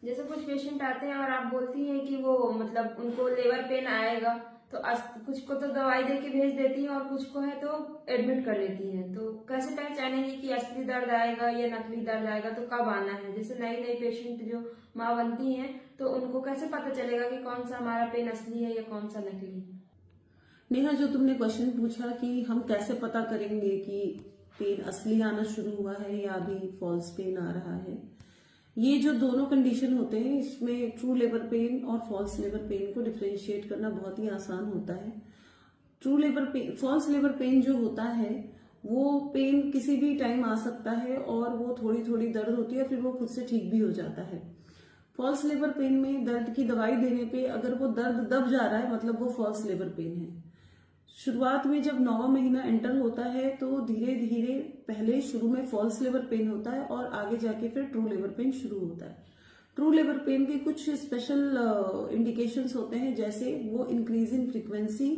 जैसे कुछ पेशेंट आते हैं और आप बोलती हैं कि वो मतलब उनको लेबर पेन आएगा, तो कुछ को तो दवाई दे के भेज देती हैं और कुछ को है तो एडमिट कर लेती हैं। तो कैसे पहचानेंगी कि असली दर्द आएगा या नकली दर्द आएगा, तो कब आना है? जैसे नई नई पेशेंट जो माँ बनती हैं तो उनको कैसे पता चलेगा कि कौन सा हमारा पेन असली है या कौन सा नकली है? नेहा, जो तुमने क्वेश्चन पूछा कि हम कैसे पता करेंगे कि पेन असली आना शुरू हुआ है या अभी फॉल्स पेन आ रहा है, ये जो दोनों कंडीशन होते हैं इसमें ट्रू लेबर पेन और फॉल्स लेबर पेन को डिफरेंशिएट करना बहुत ही आसान होता है। True labour pain, false labour pain जो होता है वो पेन किसी भी टाइम आ सकता है और वो थोड़ी थोड़ी दर्द होती है, फिर वो खुद से ठीक भी हो जाता है। फॉल्स लेबर पेन में दर्द की दवाई देने पे अगर वो दर्द दब जा रहा है मतलब वो फॉल्स लेबर पेन है। शुरुआत में जब 9वां महीना एंटर होता है तो धीरे धीरे पहले शुरू में फॉल्स लेबर पेन होता है और आगे जाके फिर ट्रू लेबर पेन शुरू होता है। ट्रू लेबर पेन के कुछ स्पेशल इंडिकेशंस होते हैं, जैसे वो increase in frequency,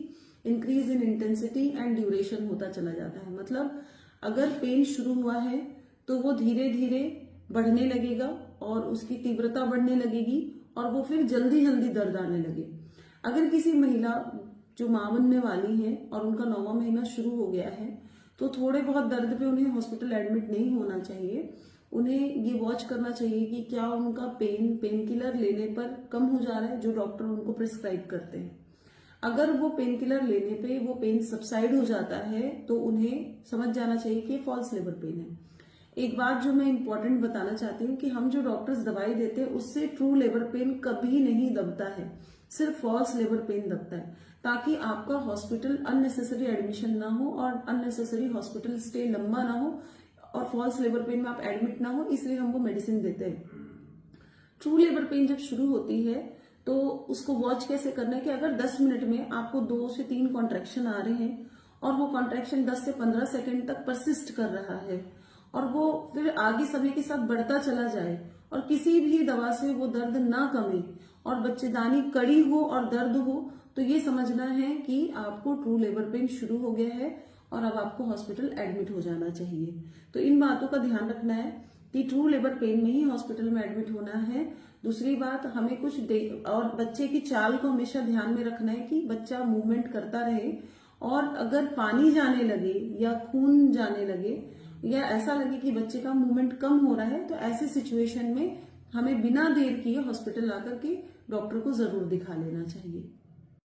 increase in intensity and duration होता चला जाता है। मतलब अगर पेन शुरू हुआ है तो वो धीरे धीरे बढ़ने लगेगा और उसकी तीव्रता बढ़ने लगेगी और वो फिर जल्दी जल्दी दर्द आने लगे। अगर किसी महिला जो मां बनने वाली है और उनका 9वां महीना शुरू हो गया है तो थोड़े बहुत दर्द पे उन्हें हॉस्पिटल एडमिट नहीं होना चाहिए। उन्हें ये वॉच करना चाहिए कि क्या उनका पेन किलर लेने पर कम हो जा रहा है जो डॉक्टर उनको प्रिस्क्राइब करते हैं। अगर वो पेन किलर लेने पे वो पेन सबसाइड हो जाता है तो उन्हें समझ जाना चाहिए कि फॉल्स लेबर पेन है। एक बात जो मैं इंपॉर्टेंट बताना चाहती हूँ कि हम जो डॉक्टर्स दवाई देते हैं उससे ट्रू लेबर पेन कभी नहीं दबता है, सिर्फ फॉल्स लेबर पेन दबता है, ताकि आपका हॉस्पिटल अननेसेसरी एडमिशन ना हो और अननेसेसरी हॉस्पिटल स्टे लंबा ना हो और फॉल्स लेबर पेन में आप एडमिट ना हो, इसलिए हम वो मेडिसिन देते हैं। ट्रू लेबर पेन जब शुरू होती है तो उसको वॉच कैसे करना है कि अगर 10 मिनट में आपको 2 से 3 कॉन्ट्रैक्शन आ रहे हैं और वो कॉन्ट्रैक्शन 10 से 15 सेकेंड तक परसिस्ट कर रहा है और वो फिर आगे समय के साथ बढ़ता चला जाए और किसी भी दवा से वो दर्द ना कमे और बच्चेदानी कड़ी हो और दर्द हो, तो ये समझना है कि आपको ट्रू लेबर पेन शुरू हो गया है और अब आपको हॉस्पिटल एडमिट हो जाना चाहिए। तो इन बातों का ध्यान रखना है कि ट्रू लेबर पेन में ही हॉस्पिटल में एडमिट होना है। दूसरी बात, हमें और बच्चे की चाल को हमेशा ध्यान में रखना है कि बच्चा मूवमेंट करता रहे और अगर पानी जाने लगे या खून जाने लगे या ऐसा लगे कि बच्चे का मूवमेंट कम हो रहा है तो ऐसे सिचुएशन में हमें बिना देर किए हॉस्पिटल आकर के डॉक्टर को जरूर दिखा लेना चाहिए।